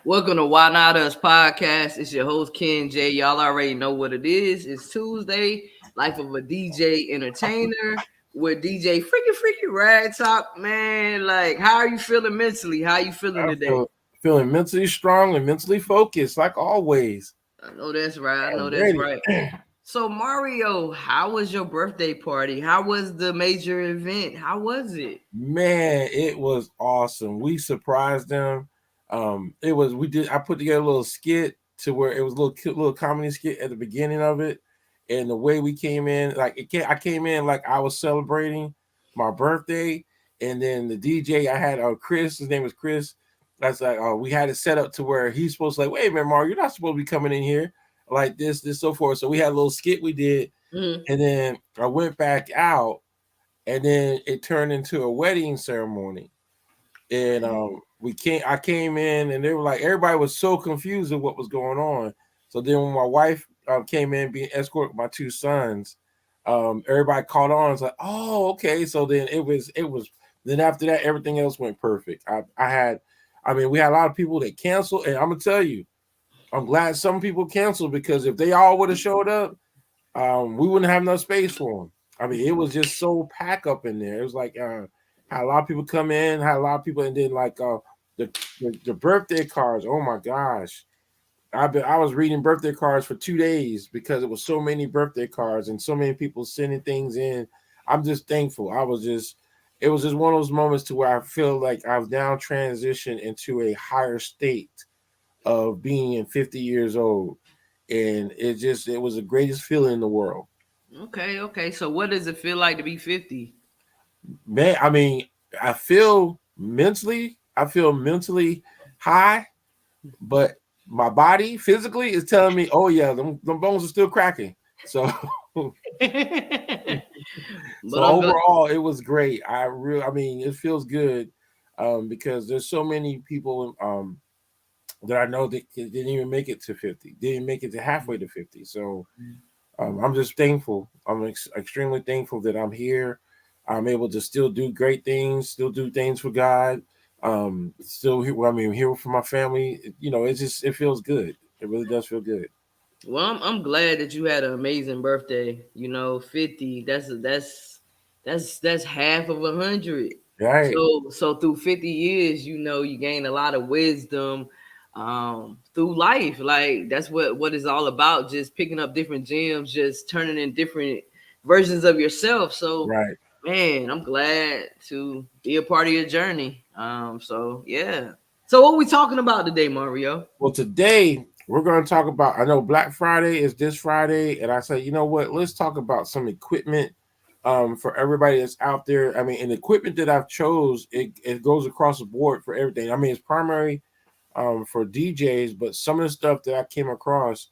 Welcome to Why Not Us podcast. It's your host Ken J. Y'all already know what it is. It's Tuesday, Life of a DJ Entertainer with DJ Freaky Rag Talk. Man, like, how are you feeling mentally? How are you feeling today? Feeling mentally strong and mentally focused, like always. I know that's right. I know I'm that's ready. right. So Mario, how was your birthday party? How was the major event? How was it? Man, it was awesome. We surprised them. I put together a little skit to where it was a little cute little comedy skit at the beginning of it. And the way we came in, I came in like I was celebrating my birthday. And then the DJ I had Chris, his name was Chris. That's like we had it set up to where he's supposed to like, wait a minute, Mario, you're not supposed to be coming in here like this, so forth. So we had a little skit we did, and then I went back out, and then it turned into a wedding ceremony. And I came in, and they were like, everybody was so confused of what was going on. So then when my wife came in being escorted by my two sons, everybody caught on. It's like, oh, okay. So then it was. Then after that, everything else went perfect. We had a lot of people that canceled, and I'm gonna tell you, I'm glad some people canceled, because if they all would have showed up, we wouldn't have enough space for them. I mean, it was just so packed up in there. It was like had a lot of people come in, had a lot of people, and then like the birthday cards. Oh my gosh, I was reading birthday cards for 2 days because it was so many birthday cards and so many people sending things in. I'm just thankful. It was just one of those moments to where I feel like I've now transitioned into a higher state of being 50 years old, and it was the greatest feeling in the world. Okay. So what does it feel like to be 50? Man, I feel mentally high, but my body physically is telling me, oh yeah, them bones are still cracking. So But so I'm glad. overall it was great. It feels good, because there's so many people that I know that didn't even make it to 50, didn't make it to halfway to 50. So I'm just thankful. I'm extremely thankful that I'm here. I'm able to still do great things, still do things for God. Still here. Here for my family. It feels good. It really does feel good. Well, I'm glad that you had an amazing birthday. 50. That's half of 100. Right. So through 50 years, you gain a lot of wisdom through life. Like that's what it's all about. Just picking up different gems, just turning in different versions of yourself. So, Right. man, I'm glad to be a part of your journey. So yeah. So what we talking about today, Mario? Well, today we're going to talk about. I know Black Friday is this Friday, and I said, you know what? Let's talk about some equipment for everybody that's out there. I mean, and the equipment that I've chose, it goes across the board for everything. I mean, it's primary for DJs, but some of the stuff that I came across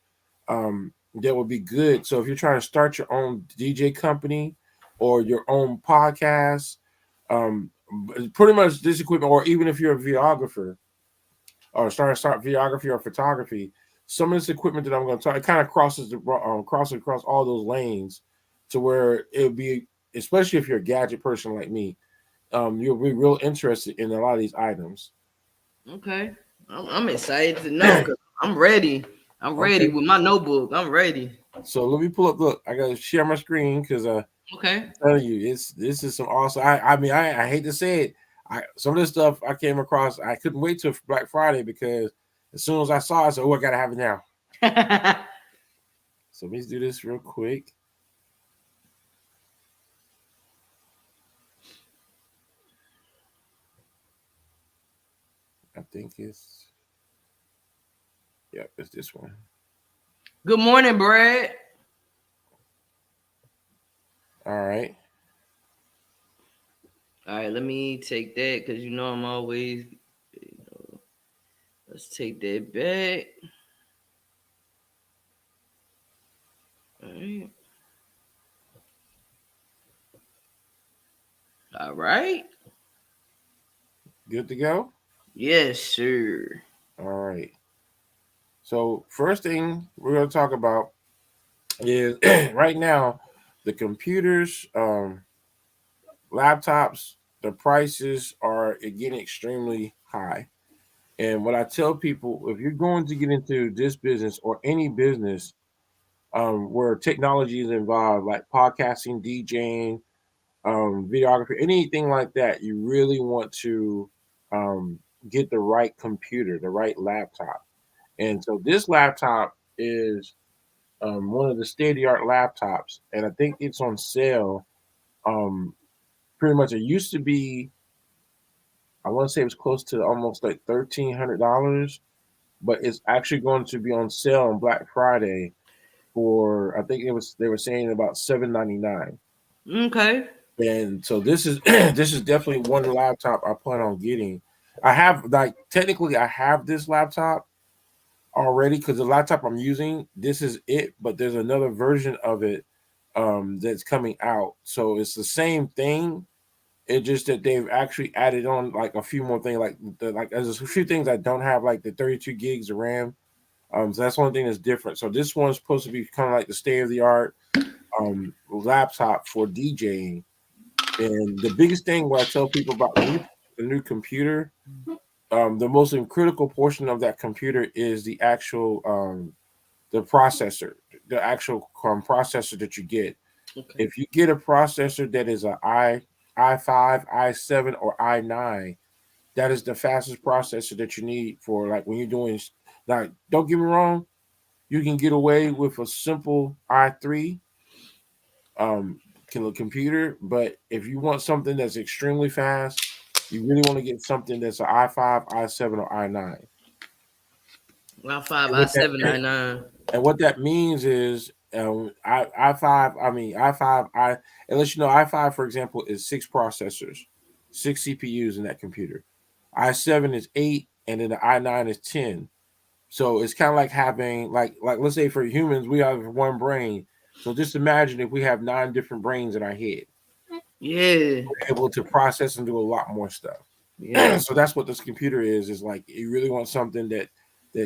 that would be good. So if you're trying to start your own DJ company or your own podcast, um, pretty much this equipment, or even if you're a videographer or start videography or photography, some of this equipment that I'm going to talk, it kind of crosses across all those lanes, to where it would be, especially if you're a gadget person like me, you'll be real interested in a lot of these items. Okay. I'm excited to know because I'm ready. I'm ready Okay, with my notebook. I'm ready. so let me pull up. Look, I got to share my screen because Okay. telling you, this is some awesome. I hate to say it. Some of this stuff I came across, I couldn't wait till Black Friday, because as soon as I saw it, I said, "Oh, I gotta have it now." So let me do this real quick. I think it's this one. Good morning, Brad. All right. All right, let me take that because I'm always. Let's take that back. All right. All right. Good to go. Yes, sir. All right. So first thing we're gonna talk about is right now the computers, laptops. the prices are getting extremely high. And what I tell people, if you're going to get into this business or any business where technology is involved, like podcasting, DJing, videography, anything like that, you really want to um, get the right computer, the right laptop. And so this laptop is one of the state of the art laptops, and I think it's on sale. Um, Pretty much, it used to be, I want to say it was close to almost like $1,300, but it's actually going to be on sale on Black Friday for, I think it was, they were saying about $799. Okay. And so this is this is definitely one laptop I plan on getting. I have, like, technically I have this laptop already because the laptop I'm using, this is it, but there's another version of it that's coming out. So it's the same thing. It's just that they've actually added on like a few more things, like there's a few things I don't have, like the 32 gigs of RAM. So that's one thing that's different. So this one's supposed to be kind of like the state of the art laptop for DJing. And the biggest thing what I tell people about the new computer, the most critical portion of that computer is the actual the processor, the actual processor that you get. Okay. If you get a processor that is a i5, i7, or i9, that is the fastest processor that you need for, like, when you're doing. Now, don't get me wrong, you can get away with a simple i3 computer, but if you want something that's extremely fast, you really want to get something that's an i5, i7, or i9. Y5, And what that I799. and what that means is i5, I mean i5, unless you know, i5, for example, is 6 processors, 6 CPUs in that computer. i7 is 8, and then the i9 is 10. So it's kind of like having, like let's say for humans we have one brain. So just imagine if we have 9 different brains in our head. Yeah. We're able to process and do a lot more stuff. Yeah. So that's what this computer is like, you really want something that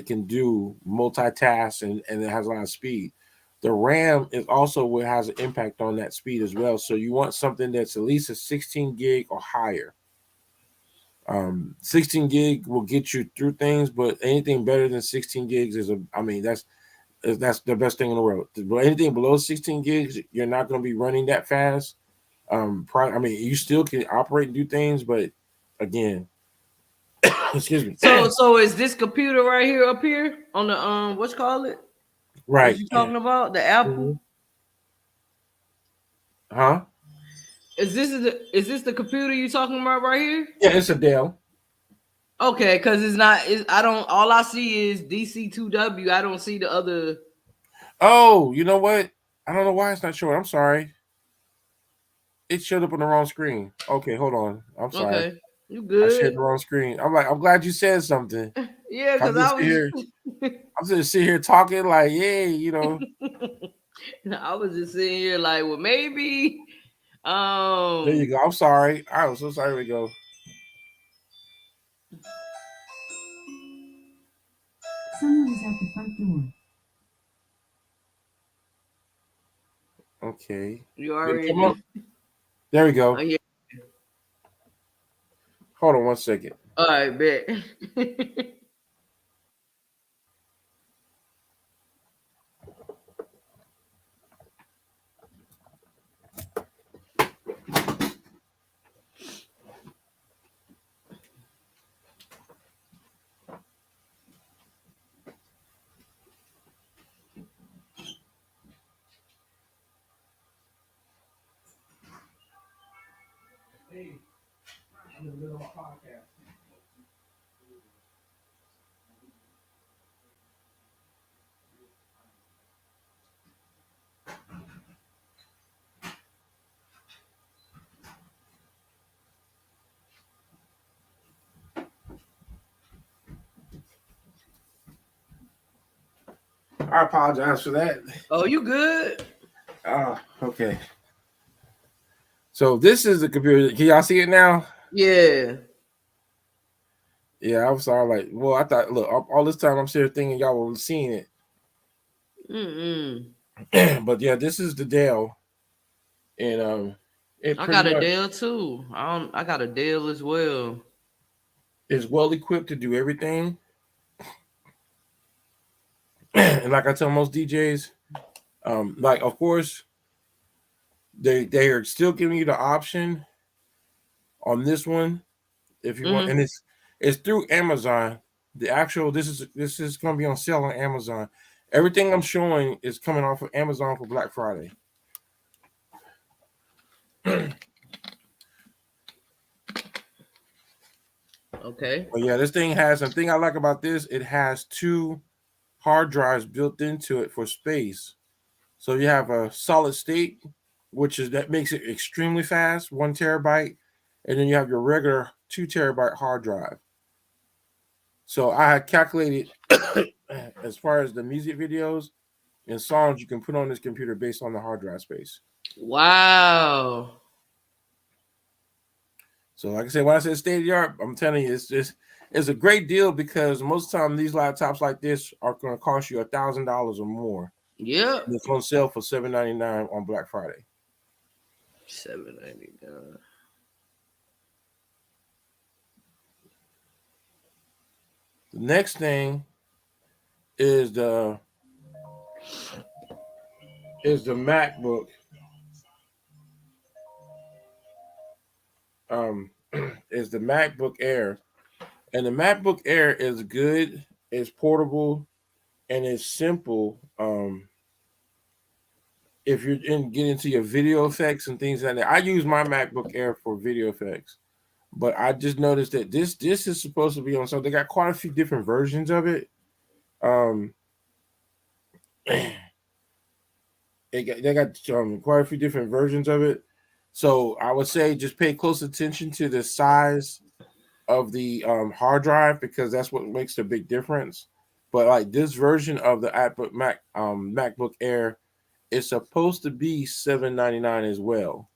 can do multitask, and it has a lot of speed. The RAM is also what has an impact on that speed as well. So you want something that's at least a 16 gig or higher. 16 gig will get you through things, but anything better than 16 gigs I mean, that's the best thing in the world. But anything below 16 gigs, you're not going to be running that fast. I mean, you still can operate and do things, but again, excuse me. So is this computer right here up here on the what's call it? What Right. you talking about? The Apple? Mhm. Huh? Is this the computer you talking about right here? Yeah, it's a Dell. Okay, because it's not. I don't. All I see is DC2W. I don't see the other. Oh, you know what? I don't know why it's not showing. I'm sorry. It showed up on the wrong screen. Okay, hold on. I'm sorry. Okay, you I shared good? the wrong screen. I'm glad you said something. Yeah, I'm because just here. I'm just sitting here talking like, yay, I was just sitting here like, well, maybe. There you go. I'm sorry. I'm so sorry. We go. Someone is at the front door. Okay. You Did it already come know. up? There we go. Oh, yeah. Hold on one second. All right, bet. Hey, I'm in the middle of my podcast. I apologize for that. Oh, you good? Okay. So this is the computer. Can y'all see it now? Yeah. Yeah, I'm sorry. Like, well, I thought, look, all this time I'm sitting here thinking y'all were seeing it. Mm-mm. But yeah, this is the Dell, and It I pretty got a much Dell too. I got a Dell as well. is well equipped to do everything. And like I tell most DJs, like of course they are still giving you the option on this one if you want, Mm-hmm. and it's through Amazon. The actual this is going to be on sale on Amazon. Everything I'm showing is coming off of Amazon for Black Friday. Okay. But yeah, this thing has the thing I like about this. It has two hard drives built into it for space. So you have a solid state, which is that makes it extremely fast, 1 terabyte, and then you have your regular 2 terabyte hard drive. So I had calculated as far as the music videos and songs you can put on this computer based on the hard drive space. Wow. So like I said, when I said state of the art, I'm telling you, it's a great deal because most of the time these laptops like this are going to cost you $1,000 or more. Yep. And it's on sale for $799 on Black Friday. $7.99. The next thing is the MacBook. Is the MacBook Air, and the MacBook Air is good. It's portable and it's simple. If you're get into your video effects and things like that, I use my MacBook Air for video effects. But I just noticed that this is supposed to be on. So they got quite a few different versions of it. Um, they got quite a few different versions of it. So I would say just pay close attention to the size of the hard drive because that's what makes the big difference. But like this version of the MacBook Air is supposed to be $799 as well.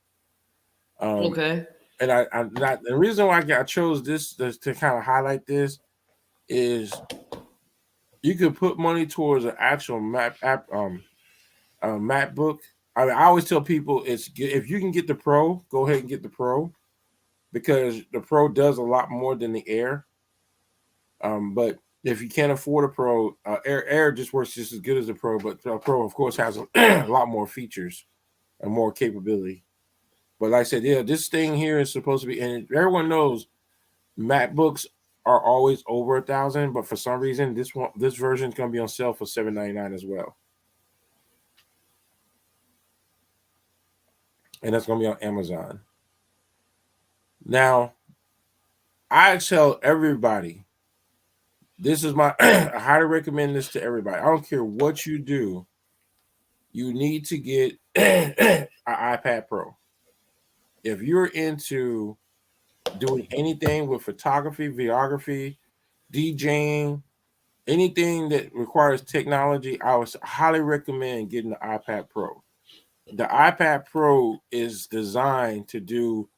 Okay. And the reason why I chose this to kind of highlight this is you could put money towards an actual MacBook. I mean, I always tell people it's good if you can get the Pro, go ahead and get the Pro because the Pro does a lot more than the Air. But if you can't afford a Pro, Air just works just as good as the Pro, but the Pro of course has a lot more features and more capability. But like I said, yeah, this thing here is supposed to be, and everyone knows MacBooks are always over 1,000, but for some reason this version is going to be on sale for $799 as well, and that's going to be on Amazon. Now, I tell everybody, this is my I highly recommend this to everybody. I don't care what you do, you need to get an iPad Pro. If you're into doing anything with photography, videography, DJing, anything that requires technology, I would highly recommend getting the iPad Pro. The iPad Pro is designed to do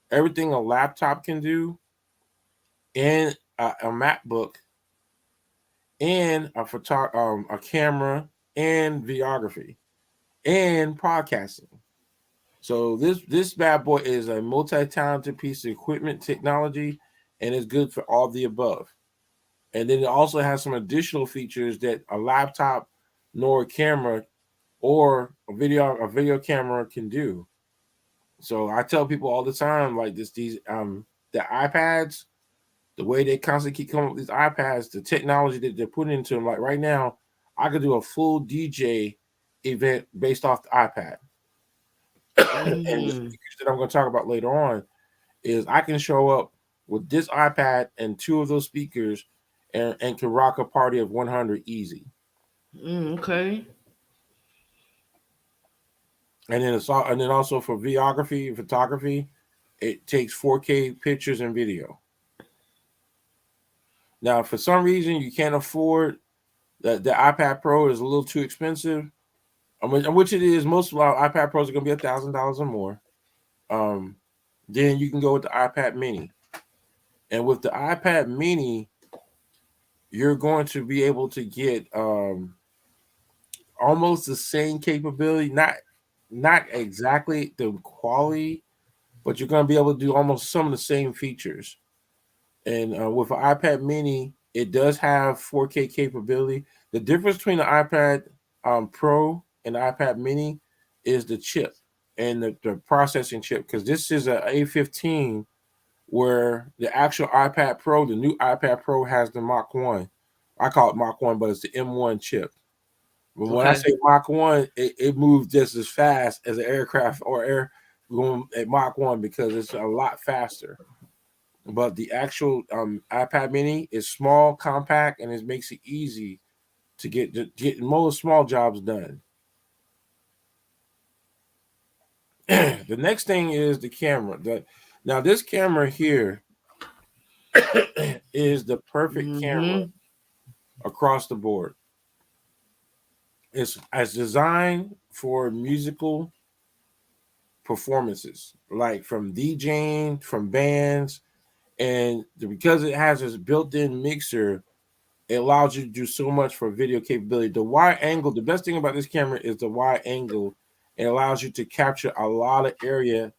everything a laptop can do and a MacBook and a camera and videography and podcasting. So this bad boy is a multi-talented piece of equipment technology, and it's good for all the above. And then it also has some additional features that a laptop nor a camera or a video camera can do. So I tell people all the time, like the iPads, the way they constantly keep coming up with these iPads, the technology that they're putting into them. Like right now, I could do a full DJ event based off the iPad. And the features that I'm going to talk about later on is I can show up with this iPad and two of those speakers and can rock a party of 100 easy. Okay. And then also for videography and photography, it takes 4K pictures and video. Now, for some reason you can't afford the iPad Pro is a little too expensive. I mean, which it is. Most of our iPad Pros are going to be $1,000 or more. Then you can go with the iPad Mini, and with the iPad Mini, you're going to be able to get almost the same capability, not exactly the quality, but you're going to be able to do almost some of the same features. And with an iPad Mini, it does have 4K capability. The difference between the iPad Pro and the iPad Mini is the chip and the processing chip, because this is a A15, where the actual iPad Pro, the new iPad Pro, has the Mach 1. I call it Mach 1, but it's the M1 chip. But when I say Mach 1, it moves just as fast as an aircraft or air going at Mach 1 because it's a lot faster. But the actual iPad Mini is small, compact, and it makes it easy to get most small jobs done. The next thing is the camera. Now this camera here is the perfect camera across the board. It's designed for musical performances, like from DJing, from bands, and because it has this built-in mixer, it allows you to do so much for video capability. The wide angle, the best thing about this camera is the wide angle. It allows you to capture a lot of area,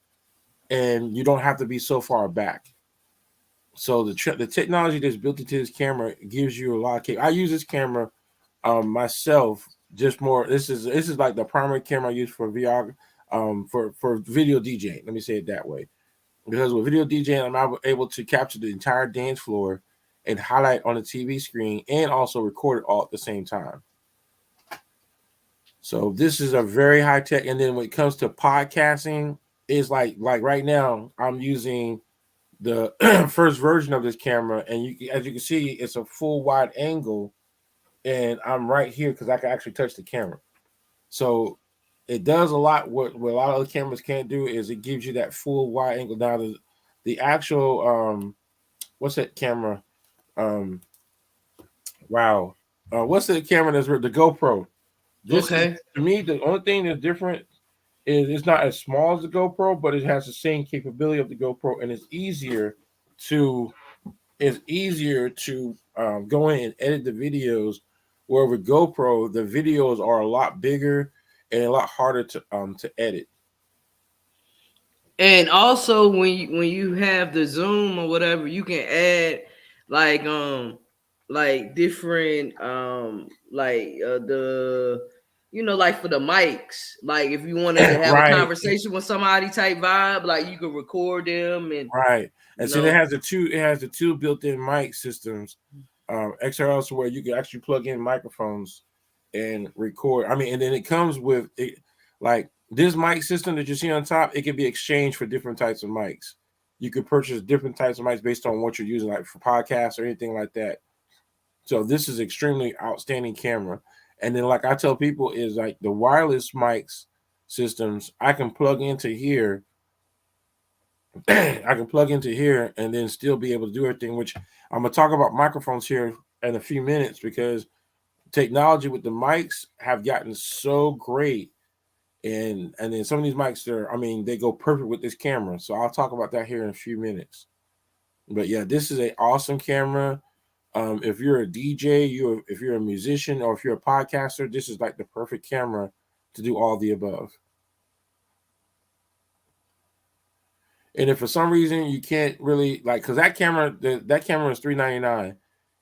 and you don't have to be so far back. So the technology that's built into this camera gives you a lot of I use this camera myself just more. This is like the primary camera I use for VR, for video DJing. Let me say it that way, because with video DJing, I'm able to capture the entire dance floor and highlight on the TV screen, and also record it all at the same time. So this is a very high tech. And then when it comes to podcasting, it's like right now I'm using the first version of this camera, and as you can see, it's a full wide angle, and I'm right here because I can actually touch the camera. So it does a lot. What a lot of other cameras can't do is it gives you that full wide angle. Now the actual what's that camera? Wow, what's the camera that's the GoPro? To me, the only thing that's different is it's not as small as the GoPro, but it has the same capability of the GoPro, and it's easier to go in and edit the videos. Where with GoPro, the videos are a lot bigger and a lot harder to edit. And also, when you have the zoom or whatever, you can add like different the like for the mics, like if you wanted to have a conversation with somebody type vibe, like you could record them and and so it has the two built-in mic systems, XLR, so where you can actually plug in microphones and record. I mean, and then it comes with it, like this mic system that you see on top, it can be exchanged for different types of mics. You could purchase different types of mics based on what you're using, like for podcasts or anything like that. So this is extremely outstanding camera. And then, like I tell people, is like the wireless mics systems, I can plug into here. I can plug into here and then still be able to do everything, which I'm going to talk about microphones here in a few minutes, because technology with the mics have gotten so great. And then some of these mics they go perfect with this camera. So I'll talk about that here in a few minutes. But yeah, this is an awesome camera. If you're a DJ, if you're a musician, or if you're a podcaster, this is like the perfect camera to do all the above. And if for some reason you can't really because that camera is $399.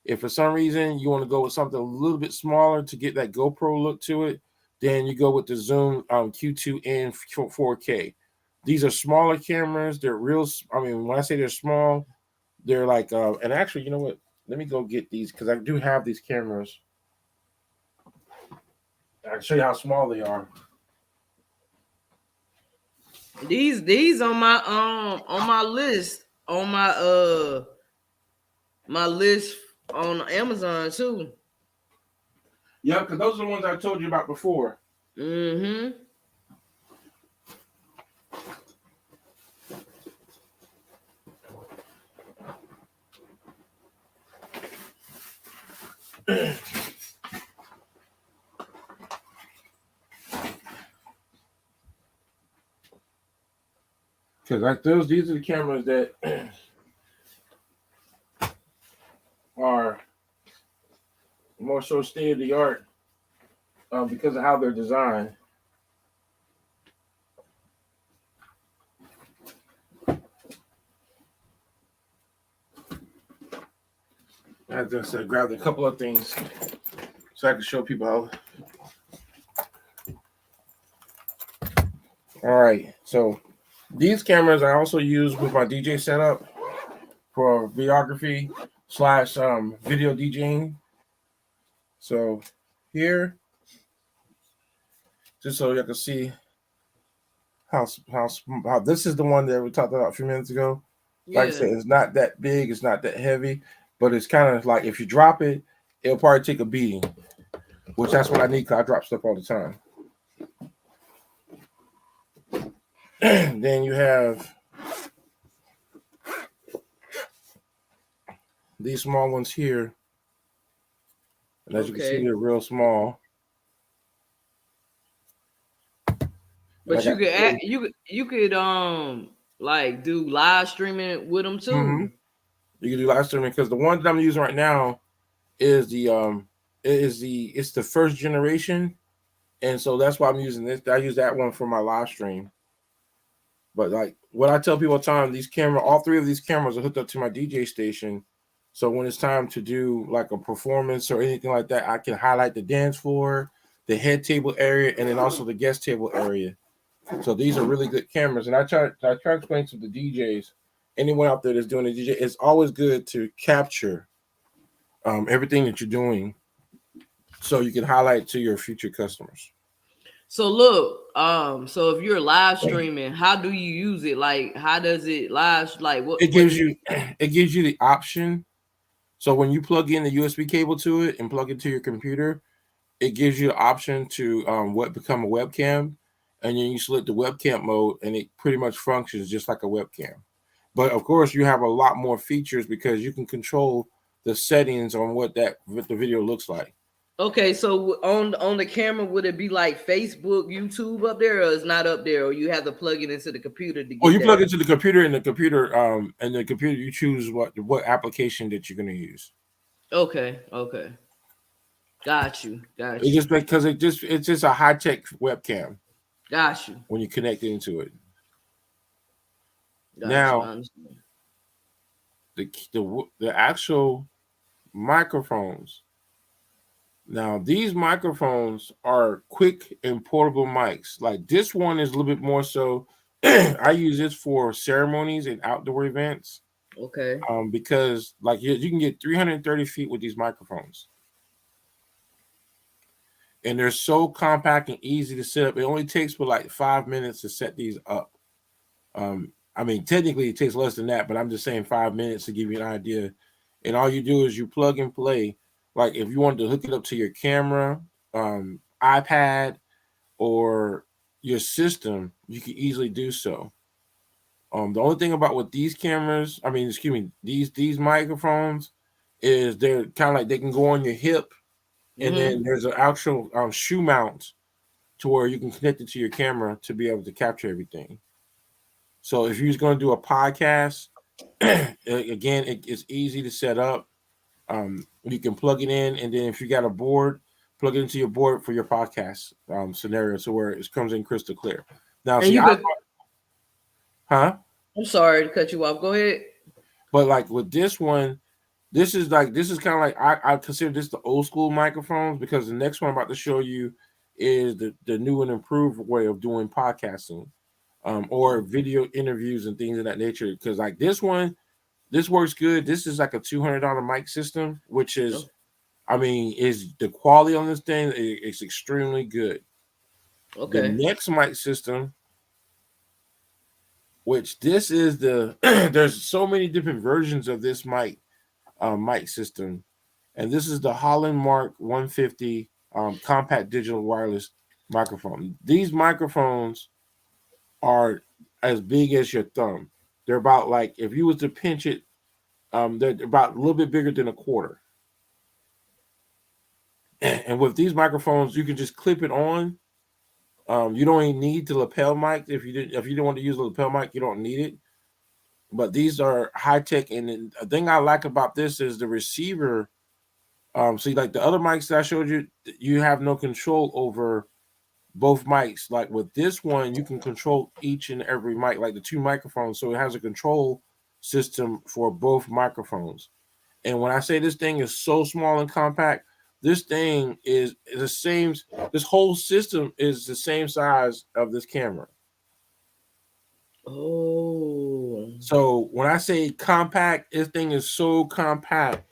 If for some reason you want to go with something a little bit smaller to get that GoPro look to it, then you go with the Zoom Q2N 4K. These are smaller cameras. They're real. I mean, when I say they're small, they're like and actually, you know what? Let me go get these, because I do have these cameras. I can show you how small they are. These on my list my list on Amazon too. Yeah, because those are the ones I told you about before. Because these are the cameras that are more so state of the art because of how they're designed. I just grabbed a couple of things so I can show people how. All right, so these cameras I also use with my DJ setup for videography / video DJing. So here, just so you can see how this is the one that we talked about a few minutes ago. Like I said, it's not that big, it's not that heavy, but it's kind of like if you drop it, it'll probably take a beating, which that's what I need because I drop stuff all the time. Then you have these small ones here, and as you can see, they're real small. But you could like do live streaming with them too. Mm-hmm. You can do live streaming because the one that I'm using right now is it's the first generation, and so that's why I'm using this. I use that one for my live stream. But like what I tell people all the time, all three of these cameras are hooked up to my DJ station. So when it's time to do like a performance or anything like that, I can highlight the dance floor, the head table area, and then also the guest table area. So these are really good cameras. And I try to explain to the DJs, anyone out there that's doing a DJ, it's always good to capture everything that you're doing so you can highlight to your future customers. So look, so if you're live streaming, how do you use it? Like, how does it live? Like, what it gives you the option. So when you plug in the USB cable to it and plug it to your computer, it gives you the option to become a webcam, and then you select the webcam mode, and it pretty much functions just like a webcam. But of course, you have a lot more features because you can control the settings on what the video looks like. Okay, so on the camera, would it be like Facebook, YouTube up there, or it's not up there, or you have to plug it into the computer to get you plug it into the computer, and the computer you choose what application that you're going to use. Okay. Got you. It's just because it's just a high-tech webcam. Got you. When you connect it into it. Got now, the actual microphones. Now, these microphones are quick and portable mics. Like this one is a little bit more so. I use this for ceremonies and outdoor events. Okay. Because like you can get 330 feet with these microphones. And they're so compact and easy to set up. It only takes for like 5 minutes to set these up. I mean, technically it takes less than that, but I'm just saying 5 minutes to give you an idea. And all you do is you plug and play. Like if you wanted to hook it up to your camera, iPad, or your system, you can easily do so. The only thing about with these cameras, these microphones, is they're kind of like they can go on your hip, and then there's an actual shoe mount to where you can connect it to your camera to be able to capture everything. So if you're going to do a podcast, again, it's easy to set up. You can plug it in, and then if you got a board, plug it into your board for your podcast scenario, so where it comes in crystal clear. Now, I'm sorry to cut you off. Go ahead. But like with this one, this is kind of like I consider this the old school microphones, because the next one I'm about to show you is the new and improved way of doing podcasting, or video interviews and things of that nature. Because like this one, this works good. This is like a $200 mic system, which is, is the quality on this thing is extremely good. Okay. The next mic system, which this is there's so many different versions of this mic system, and this is the Holland Mark 150 compact digital wireless microphone. These microphones are as big as your thumb. They're about like, if you was to pinch it, they're about a little bit bigger than a quarter. And with these microphones, you can just clip it on. You don't even need the lapel mic. If you don't want to use the lapel mic, you don't need it. But these are high tech, and the thing I like about this is the receiver. See, like the other mics that I showed you, you have no control over both mics. Like with this one, you can control each and every mic, like the two microphones. So it has a control system for both microphones. And when I say this thing is so small and compact, this thing is the same. This whole system is the same size of this camera. Oh. So when I say compact, this thing is so compact.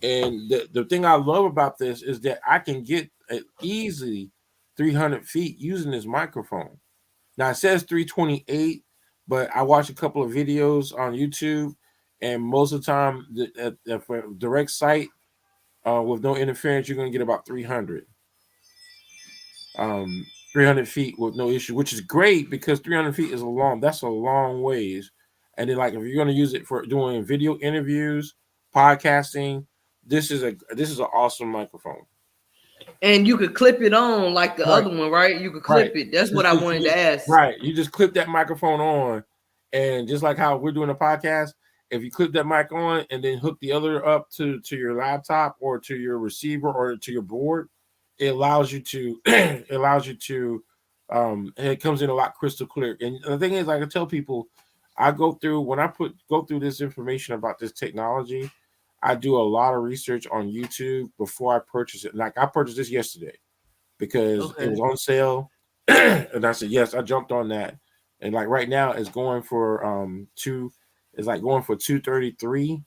And the thing I love about this is that I can get easily 300 feet using this microphone. Now it says 328, but I watched a couple of videos on YouTube, and most of the time, for direct sight with no interference, you're going to get about 300. 300 feet with no issue, which is great because 300 feet is that's a long ways. And then, like, if you're going to use it for doing video interviews, podcasting, this is an awesome microphone. And you could clip it on like the Right. other one, right? You could clip it. That's what I wanted to ask. Right. You just clip that microphone on, and just like how we're doing a podcast, if you clip that mic on and then hook the other up to your laptop or to your receiver or to your board, it allows you to it comes in a lot crystal clear. And the thing is, like I tell people, I go through this information about this technology, I do a lot of research on YouTube before I purchase it. Like I purchased this yesterday because it was on sale. And I said, yes, I jumped on that. And like right now it's going for going for 233.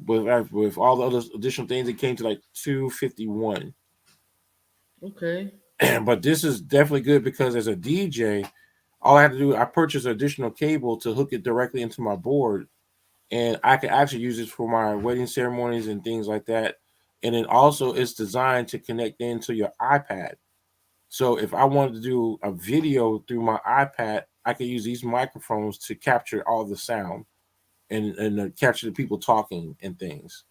With all the other additional things, it came to like 251. Okay. But this is definitely good because as a DJ, all I had to do, I purchased an additional cable to hook it directly into my board, and I can actually use it for my wedding ceremonies and things like that. And then also it's designed to connect into your iPad. So if I wanted to do a video through my iPad, I could use these microphones to capture all the sound and capture the people talking and things.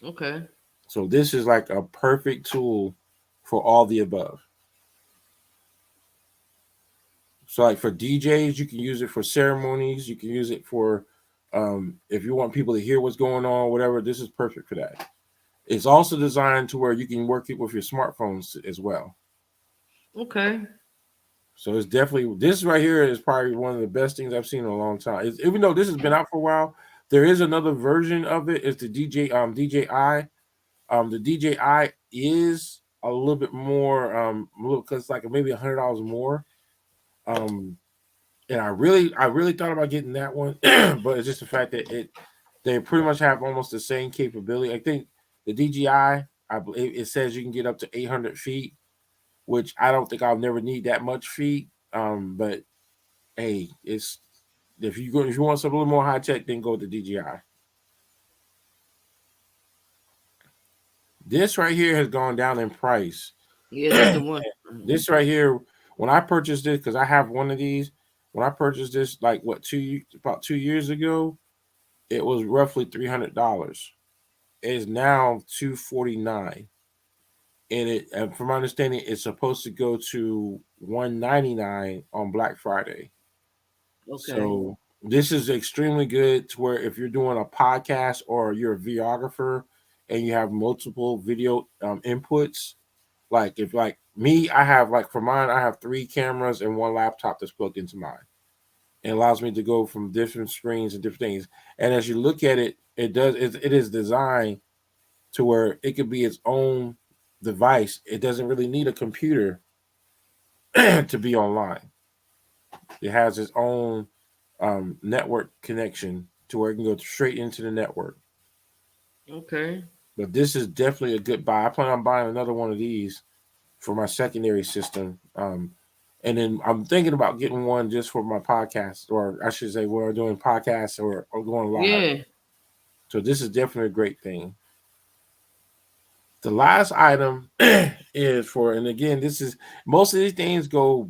Okay. So this is like a perfect tool for all the above. So like for DJs, you can use it for ceremonies. You can use it for if you want people to hear what's going on, whatever. This is perfect for that. It's also designed to where you can work it with your smartphones as well. Okay. So it's definitely, this right here is probably one of the best things I've seen in a long time. Even though this has been out for a while, there is another version of it. It's the DJI. The DJI is a little bit more because like maybe $100 more. And I really thought about getting that one, but it's just the fact that they pretty much have almost the same capability. I think the DJI, I believe it says you can get up to 800 feet, which I don't think I'll never need that much feet. But hey, if you want something a little more high tech, then go to DJI. This right here has gone down in price. Yeah, that's the one. This right here, when I purchased this, because I have one of these, when I purchased this, like about 2 years ago, it was roughly $300. It is now $249, and from my understanding, it's supposed to go to $199 on Black Friday. Okay. So this is extremely good to where if you're doing a podcast or you're a videographer and you have multiple video inputs, like if like me, I have like for mine, I have 3 cameras and 1 laptop that's plugged into mine. It allows me to go from different screens and different things. And as you look at it, it is designed to where it could be its own device. It doesn't really need a computer to be online. It has its own network connection to where it can go straight into the network. Okay. But this is definitely a good buy. I plan on buying another one of these for my secondary system. And then I'm thinking about getting one just for my podcast, or I should say, we're doing podcasts or going live. Yeah. So this is definitely a great thing. The last item is for, and again, this is most of these things go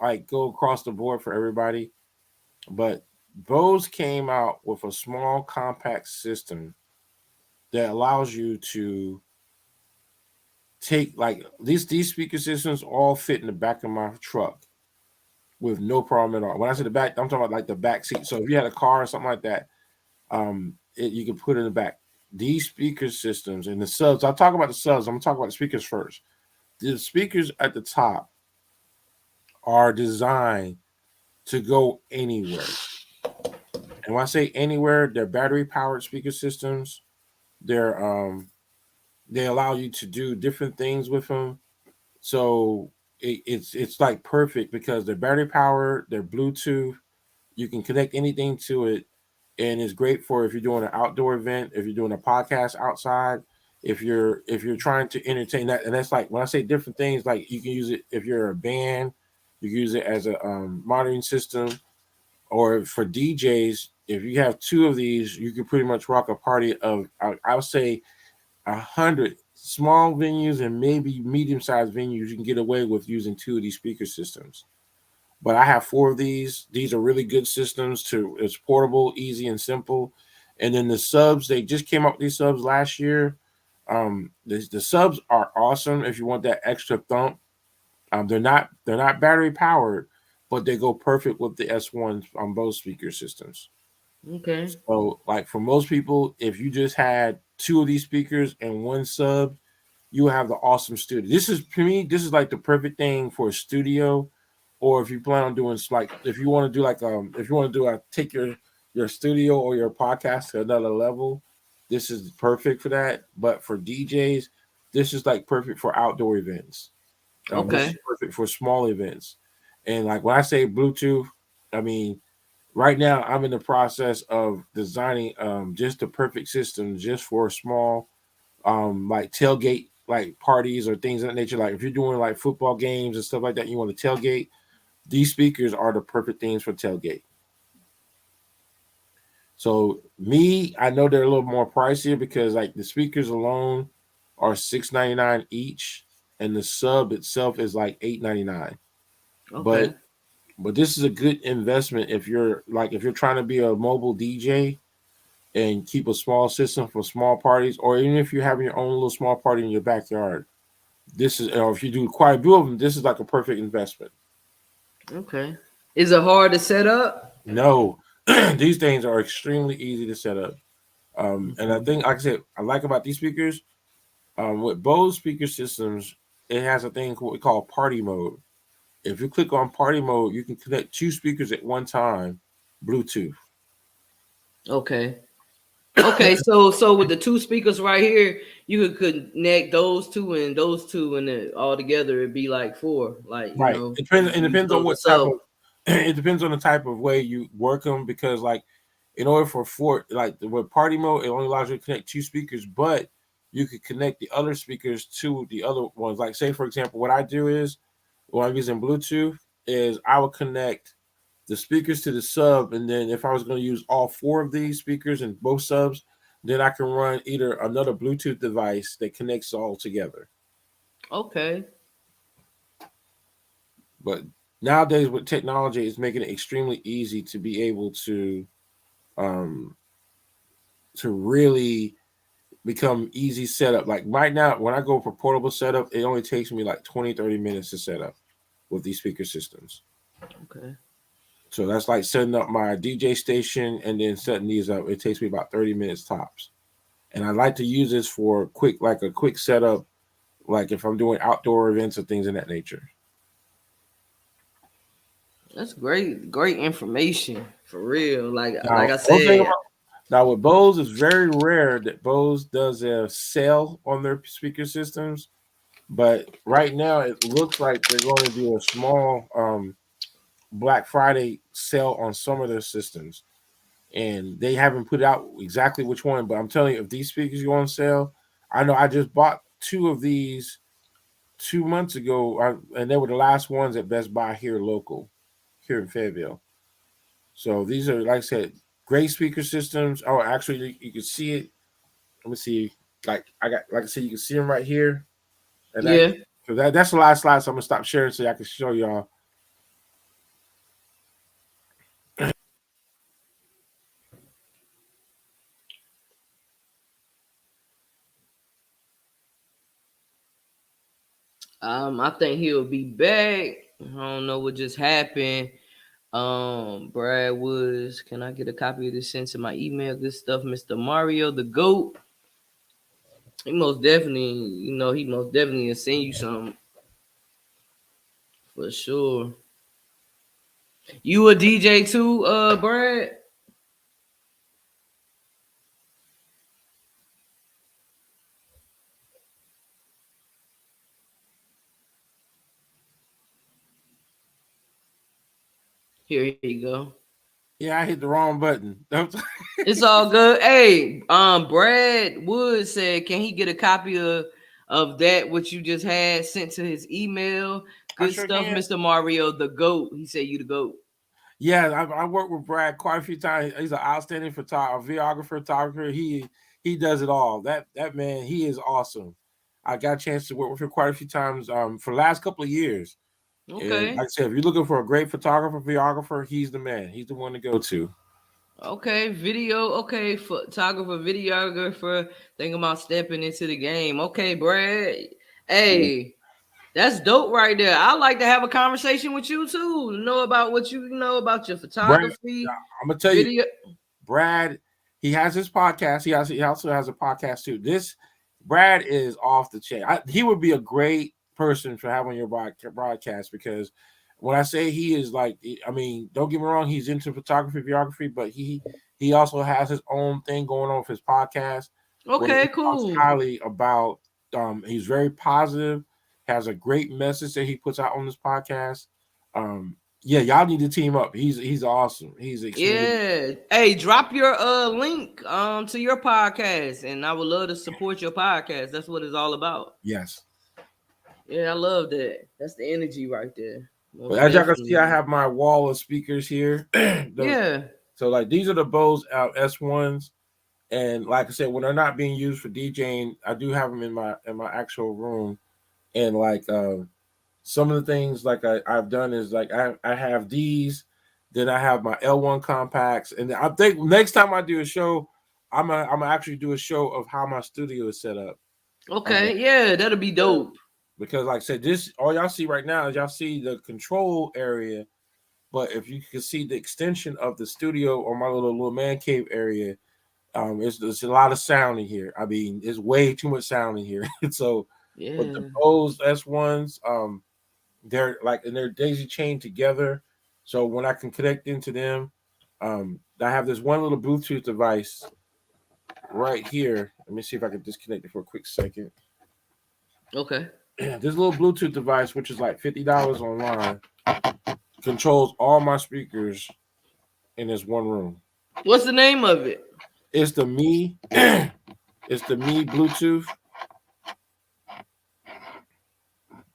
across the board for everybody, but Bose came out with a small compact system that allows you to take like these speaker systems all fit in the back of my truck with no problem at all. When I say the back, I'm talking about like the back seat. So if you had a car or something like that, you can put it in the back. These speaker systems and the subs, I'll talk about the subs. I'm gonna talk about the speakers first. The speakers at the top are designed to go anywhere. And when I say anywhere, they're battery powered speaker systems. They're they allow you to do different things with them. So it's like perfect because they're battery powered, they're Bluetooth. You can connect anything to it, and it's great for if you're doing an outdoor event, if you're doing a podcast outside, if you're trying to entertain that. And that's like when I say different things, like you can use it if you're a band, you can use it as a monitoring system, or for DJs. If you have two of these, you can pretty much rock a party of I would say 100 small venues and maybe medium-sized venues. You can get away with using two of these speaker systems. But I have four of these. These are really good systems. It's portable, easy, and simple. And then the subs, they just came up with these subs last year. The subs are awesome if you want that extra thump. They're not battery powered, but they go perfect with the S1s on both speaker systems. Okay. So, like for most people, if you just had two of these speakers and one sub, you have the awesome studio. This is for me. This is like the perfect thing for a studio, or if you plan on doing like if you want to do like if you want to do take your studio or your podcast to another level, this is perfect for that. But for DJs, this is like perfect for outdoor events. This Okay. is perfect for small events. And like when I say Bluetooth, I mean right now I'm in the process of designing just the perfect system just for small like tailgate like parties or things of that nature. Like if you're doing like football games and stuff like that, you want to tailgate. These speakers are the perfect things for tailgate. So me, I know they're a little more pricier because like the speakers alone are $6.99 each, and the sub itself is like $8.99. But Okay. but this is a good investment if you're trying to be a mobile DJ and keep a small system for small parties, or even if you're having your own little small party in your backyard. This is, or if you do quite a few of them, this is like a perfect investment. Okay. Is it hard to set up? No, these things are extremely easy to set up. And I think, like I said, I like about these speakers, with Bose speaker systems, it has a thing what we call party mode. If you click on party mode, you can connect two speakers at one time, Bluetooth. Okay. Okay. So with the two speakers right here, you could connect those two, and then all together it'd be like four. Like Right. It you depends on close what this type up. of it depends on the type of way you work them because like in order for like with party mode, it only allows you to connect two speakers, but you could connect the other speakers to the other ones. Like say for example, what I do is when I'm using Bluetooth is I would connect the speakers to the sub, and then if I was going to use all four of these speakers and both subs, then I can run either another Bluetooth device that connects all together. Okay. But nowadays, with technology, it's making it extremely easy to be able um, to really become easy setup. Like right now, when I go for portable setup, it only takes me like 20-30 minutes to set up with these speaker systems. Okay. So that's like setting up my DJ station and then setting these up. It takes me about 30 minutes tops. And I like to use this for a quick setup, like if I'm doing outdoor events or things in that nature. That's great. Great information for real. Like Now, I one thing said. Now, with Bose, it's very rare that Bose does a sale on their speaker systems. But right now, it looks like they're going to do a small Black Friday sale on some of their systems. And they haven't put out exactly which one. But I'm telling you, if these speakers go on sale, I know I just bought two of these 2 months ago, and they were the last ones at Best Buy here local, here in Fayetteville. So these are, like I said, great speaker systems. Oh, actually, you can see it. Let me see. Like I said, you can see them right here, and Yeah. that's the last slide. So I'm gonna stop sharing so I can show y'all. I think he'll be back. I don't know what just happened. Brad Woods, can I get a copy of this sent to my email? Good stuff, Mr. Mario, the GOAT. He most definitely will send you some for sure. You a DJ too, Brad? Here you go. Yeah, I hit the wrong button. It's all good. Hey, Brad Wood said, can he get a copy of that what you just had sent to his email? I Good sure stuff, can. Mr. Mario, the GOAT. He said you the GOAT. Yeah, I worked with Brad quite a few times. He's an outstanding videographer, photographer. He does it all. That man, he is awesome. I got a chance to work with him quite a few times for the last couple of years. And Okay. like I said, if you're looking for a great photographer, videographer, he's the man. He's the one to go to. Okay, video. Okay, photographer, videographer. Think about stepping into the game. Okay, Brad. Hey, that's dope right there. I like to have a conversation with you too. Know about what you know about your Brad, photography, I'm gonna tell you, video. Brad, he has his podcast. He also has a podcast too. This Brad is off the chain. He would be a great person for having your broadcast because when I say he is like, I mean, don't get me wrong, he's into photography, videography, but he also has his own thing going on with his podcast where he Okay, talks cool. highly about. He's very positive, has a great message that he puts out on this podcast. Yeah, y'all need to team up. He's awesome. He's extremely. Yeah. Hey, drop your link to your podcast, and I would love to support your podcast. That's what it's all about. Yes. Yeah, I love that. That's the energy right there. But Most as y'all can see, I definitely. have my wall of speakers here. Yeah. So like these are the Bose S1s, and like I said, when they're not being used for DJing, I do have them in my actual room. And like some of the things like I've done is like I have these, then I have my L1 compacts, and I think next time I do a show, I'm gonna actually do a show of how my studio is set up. Okay. Yeah, that'll be dope. Because like I said, this all y'all see right now is y'all see the control area, but if you can see the extension of the studio or my little man cave area, there's a lot of sound in here. I mean, it's way too much sound in here. So, but the Yeah. Bose S1s, they're like and they're daisy chained together. So when I can connect into them, I have this one little Bluetooth device right here. Let me see if I can disconnect it for a quick second. Okay. This little Bluetooth device, which is like $50 online, controls all my speakers in this one room. What's the name of it? It's the Me, it's the Me Bluetooth.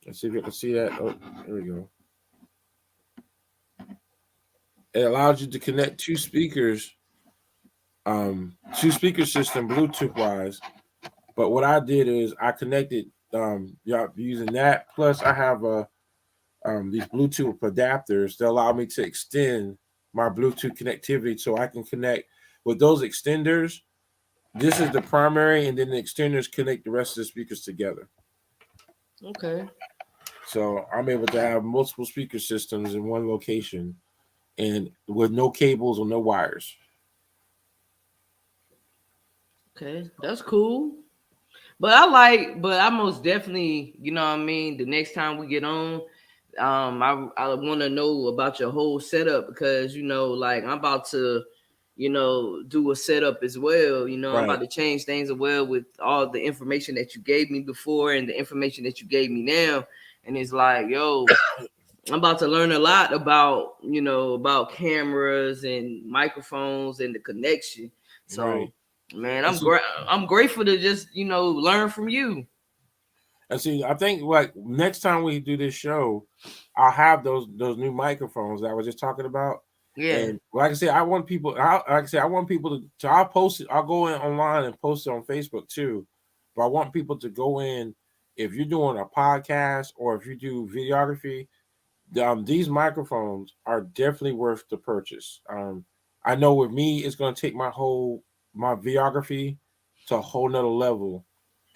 Let's see if you can see that. Oh, there we go. It allows you to connect two speaker system Bluetooth wise. But what I did is I connected using that. Plus I have these Bluetooth adapters that allow me to extend my Bluetooth connectivity so I can connect with those extenders. This is the primary, and then the extenders connect the rest of the speakers together. Okay. So I'm able to have multiple speaker systems in one location and with no cables or no wires. Okay. That's cool. But I most definitely, you know what I mean, the next time we get on, I want to know about your whole setup because like I'm about to do a setup as well. I'm Right. about to change things as well with all the information that you gave me before and the information that you gave me now. And it's like, yo, I'm about to learn a lot about cameras and microphones and the connection. So, Right. man, And see, I'm grateful to just learn from you. I think like next time we do this show, I'll have those new microphones that I was just talking about. Yeah. And like I said, I want people. Like I said, I want people to. I'll post it. I'll go in online and post it on Facebook too. But I want people to go in if you're doing a podcast or if you do videography. These microphones are definitely worth the purchase. I know with me, it's going to take my videography to a whole nother level,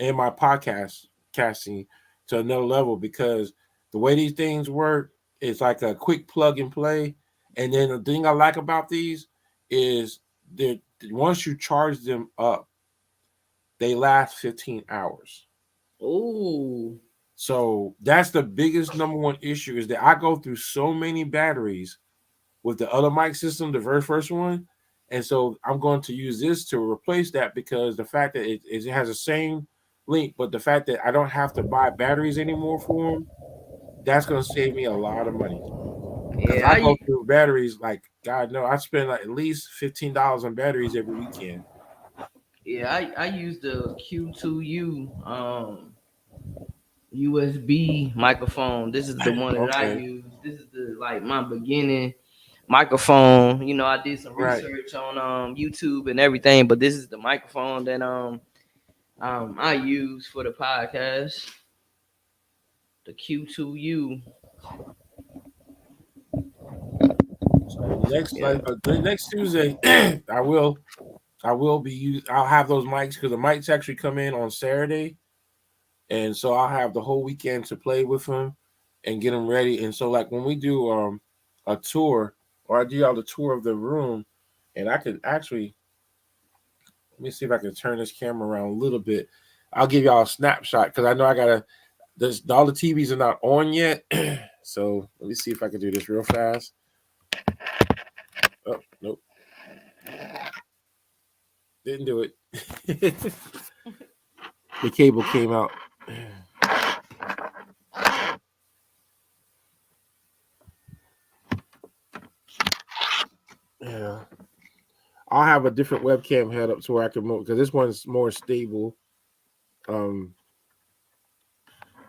and my podcast casting to another level because the way these things work, it's like a quick plug and play. And then the thing I like about these is that once you charge them up, they last 15 hours. Oh. So that's the biggest number one issue is that I go through so many batteries with the other mic system, the very first one. And so I'm going to use this to replace that because the fact that it has the same link, but the fact that I don't have to buy batteries anymore for them, that's going to save me a lot of money. Because Yeah, I go through batteries like God no, I spend like at least $15 on batteries every weekend. I use the Q2U USB microphone. This is the one that I Okay, use. This is the like my beginning microphone. You know, I did some right. research on YouTube and everything, but this is the microphone that I use for the podcast. The Q2U. So next Yeah. like the next Tuesday, I will be I'll have those mics because the mics actually come in on Saturday, and so I'll have the whole weekend to play with them and get them ready. And so like when we do a tour or I do y'all the tour of the room, and I could actually let me see if I can turn this camera around a little bit. I'll give y'all a snapshot because I know I gotta. There's all the TVs are not on yet, so let me see if I can do this real fast. Oh nope, didn't do it. The cable came out. Yeah, I'll have a different webcam head up to where I can move because this one's more stable. Um,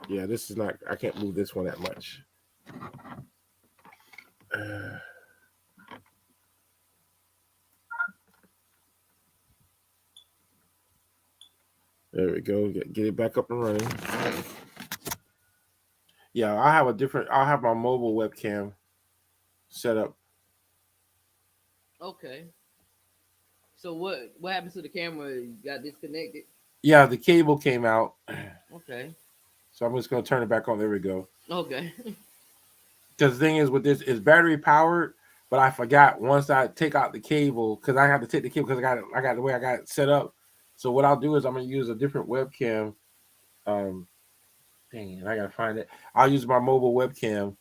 yeah, this is not. I can't move this one that much. There we go. Get it back up and running. Yeah, I have a different. I'll have my mobile webcam set up. Okay. So what happens to the camera? You got disconnected? Yeah, the cable came out, Okay. so I'm just gonna turn it back on. There we go. Okay. Because the thing is with this, it's battery powered, but I forgot once I take out the cable because I have to take the cable because I got the way I got it set up. So what I'll do is I'm gonna use a different webcam. Um, dang it, I gotta find it. I'll use my mobile webcam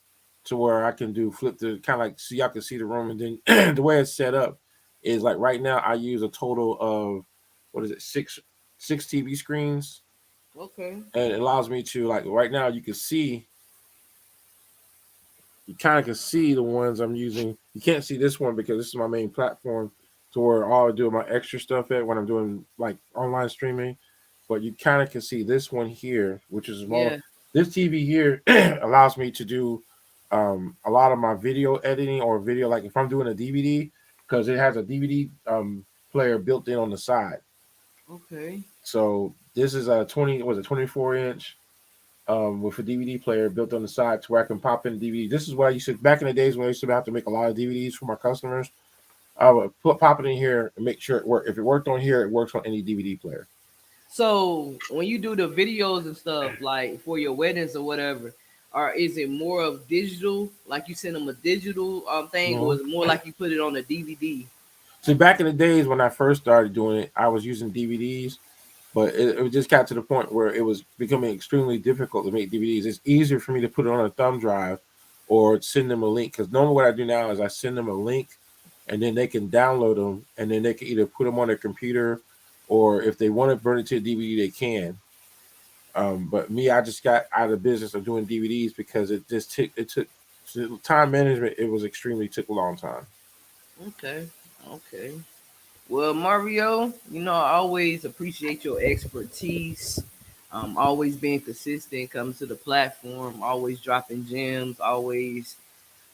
to where I can do flip the kind of like so y'all can see the room, and then the way it's set up is like right now I use a total of what is it six TV screens, Okay. and it allows me to like right now you can see you kind of can see the ones I'm using. You can't see this one because this is my main platform to where all I do my extra stuff at when I'm doing like online streaming. But you kind of can see this one here, which is small. Yeah. This TV here allows me to do a lot of my video editing or video, like if I'm doing a DVD, because it has a DVD player built in on the side. Okay. So this is a 24 inch with a DVD player built on the side to where I can pop in DVD. This is what I used to back in the days when I used to have to make a lot of DVDs for my customers. I would pop it in here and make sure it worked. If it worked on here, it works on any DVD player. So when you do the videos and stuff like for your weddings or whatever, or is it more of digital, like you send them a digital thing, or Mhm. is it more like you put it on a DVD? See, back in the days when I first started doing it, I was using DVDs, but it just got to the point where it was becoming extremely difficult to make DVDs. It's easier for me to put it on a thumb drive or send them a link because normally what I do now is I send them a link and then they can download them and then they can either put them on their computer or if they want to burn it to a DVD, they can. But me, I just got out of the business of doing DVDs because it took time management. It was extremely took a long time. Okay. Okay. Well, Mario, I always appreciate your expertise. Always being consistent, coming to the platform, always dropping gems, always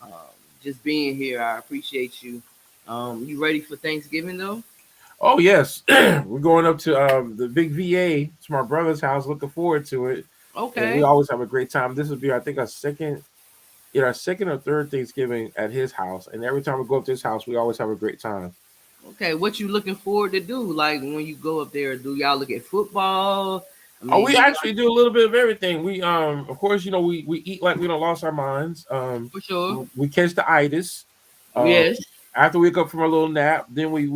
um, just being here. I appreciate you. You ready for Thanksgiving though? Oh yes, we're going up to the big VA. It's my brother's house. Looking forward to it, and we Okay. always have a great time. This will be, I think, our second or third Thanksgiving at his house. And every time we go up to his house, we always have a great time. Okay. What you looking forward to do? Like when you go up there, do y'all look at football? I Oh, mean, we do actually y'all do a little bit of everything. We of course, we eat like we don't lost our minds. for sure? We catch the itis. Um, Yes. after we wake up from a little nap, then we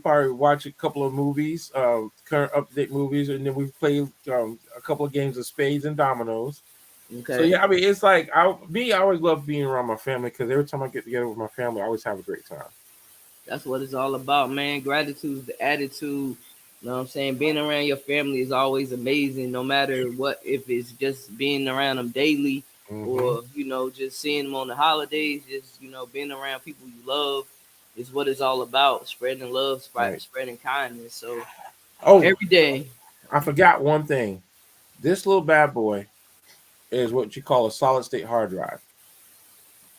probably watch a couple of movies, current update movies, and then we play a couple of games of spades and dominoes. So Okay. yeah, I mean, it's like I always love being around my family because every time I get together with my family, I always have a great time. That's what it's all about, man. Gratitude is the attitude. You know what I'm saying? Being around your family is always amazing, no matter what, if it's just being around them daily. or just seeing them on the holidays, just being around people you love is what it's all about. Spreading love, Right. spreading kindness. So Oh, every day. I forgot one thing. This little bad boy is what you call a solid state hard drive.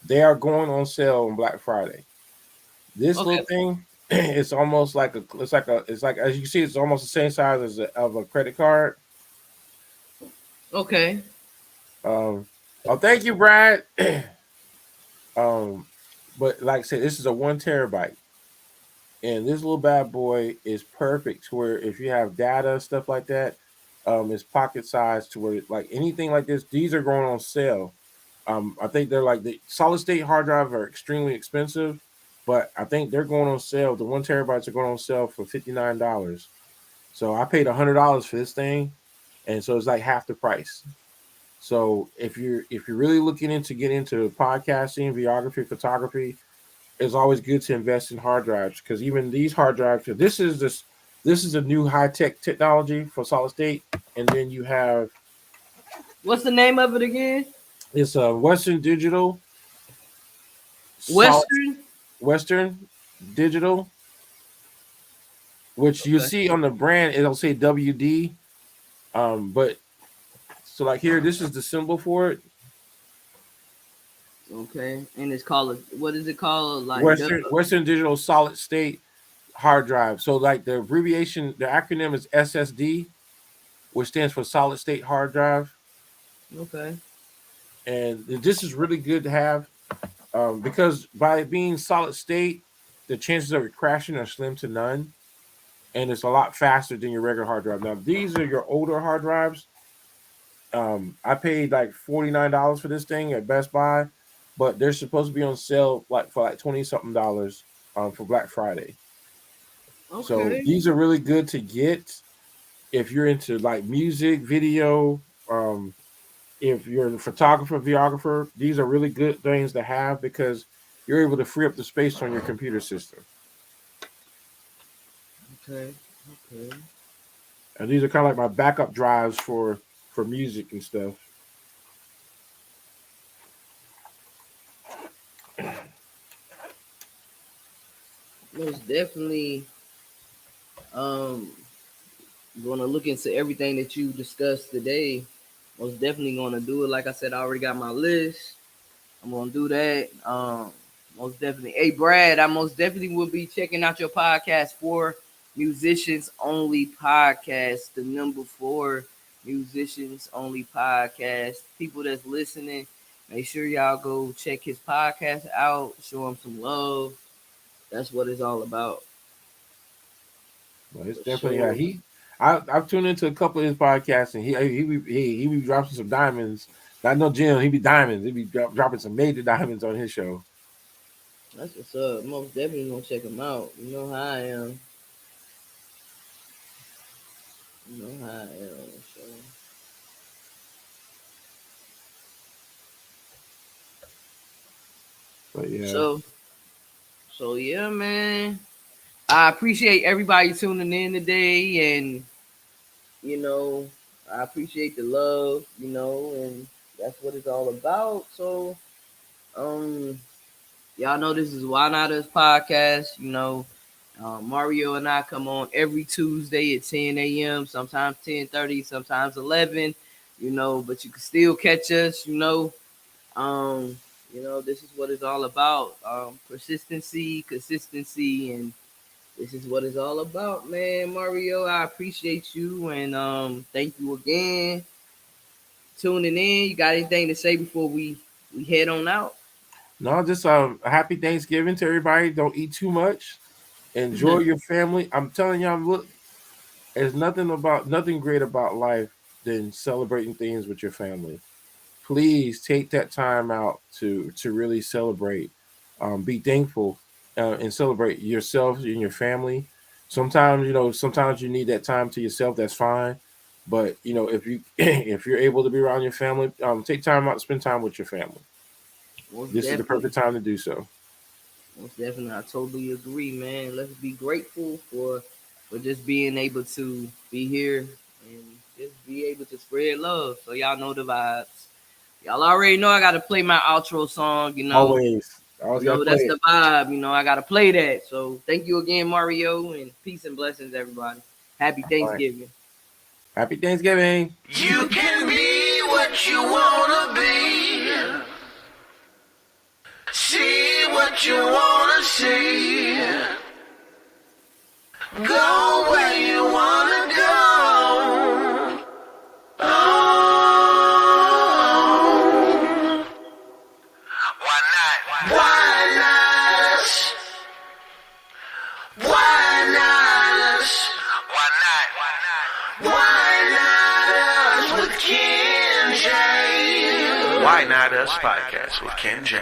They are going on sale on Black Friday. This Okay. little thing, it's almost like it's like as you see, it's almost the same size as of a credit card. Okay. Oh, thank you, Brad. um, but like I said, this is a 1 terabyte, and this little bad boy is perfect to where if you have data stuff like that, it's pocket size to where like anything like this, these are going on sale. I think they're like the solid state hard drive are extremely expensive, but I think they're going on sale. The 1 terabytes are going on sale for $59. So I paid $100 for this thing, and so it's like half the price. So if you're really looking into get into podcasting, videography, photography, it's always good to invest in hard drives because even these hard drives, this is a new high tech technology for solid state, and then you have What's the name of it again? it's a Western Digital solid Western. Western Digital, which you Okay. see on the brand, it'll say WD. But so like here, this is the symbol for it. Okay. And it's called what is it called? Like Western Digital Solid State Hard Drive. So like the abbreviation, the acronym is SSD, which stands for Solid State Hard Drive. Okay. And this is really good to have because by it being solid state, the chances of it crashing are slim to none, and it's a lot faster than your regular hard drive. Now these are your older hard drives. I paid like $49 for this thing at Best Buy, but they're supposed to be on sale like for like 20 something dollars for Black Friday. So Okay. these are really good to get if you're into like music, video, if you're a photographer, videographer. These are really good things to have because you're able to free up the space on your computer system. Okay. Okay. And these are kind of like my backup drives for music and stuff. Most definitely. Um, Gonna look into everything that you discussed today. Most definitely gonna do it. Like I said, I already got my list. I'm gonna do that. Most definitely. Hey Brad, I most definitely will be checking out your podcast for musicians only podcast. The number 4 musicians only podcast. People that's listening, make sure y'all go check his podcast out. Show him some love. That's what it's all about. But it's For definitely yeah. sure. I've tuned into a couple of his podcasts and he be dropping some diamonds. Not no Jim, he be diamonds. He be dropping some major diamonds on his show. That's what's up. Most definitely gonna check him out. You know how I am. You know how I am. So. But yeah, So So yeah, man. I appreciate everybody tuning in today, and you know, I appreciate the love, and that's what it's all about. So, um, y'all know this is Why Not Us podcast. Mario and I come on every Tuesday at 10 a.m. Sometimes 10:30, sometimes 11. But you can still catch us. Um, this is what it's all about. Persistency, consistency, and this is what it's all about, man. Mario, I appreciate you and thank you again tuning in. You got anything to say before we head on out? no, just a happy Thanksgiving to everybody. Don't eat too much. Enjoy your family. I'm telling y'all, look, there's nothing great about life than celebrating things with your family. Please take that time out to really celebrate. Be thankful and celebrate yourself and your family. Sometimes sometimes you need that time to yourself. That's fine, but if you if you're able to be around your family, take time out to spend time with your family. Most This is the definitely. perfect time to do so. Most definitely. I totally agree, man. Let's be grateful for just being able to be here and just be able to spread love. So y'all know the vibes. Y'all already know I gotta play my outro song. You know, Always you gotta know play that's it. the vibe. You know, I gotta play that. So thank you again, Mario, and peace and blessings, everybody. Happy Thanksgiving. Happy Thanksgiving. You can be what you wanna be. See what you wanna see. Go where you wanna go. Oh. Why not? Why not us? Why not us? Why not? Why not us with Ken J? Why Not Us podcast with Ken J.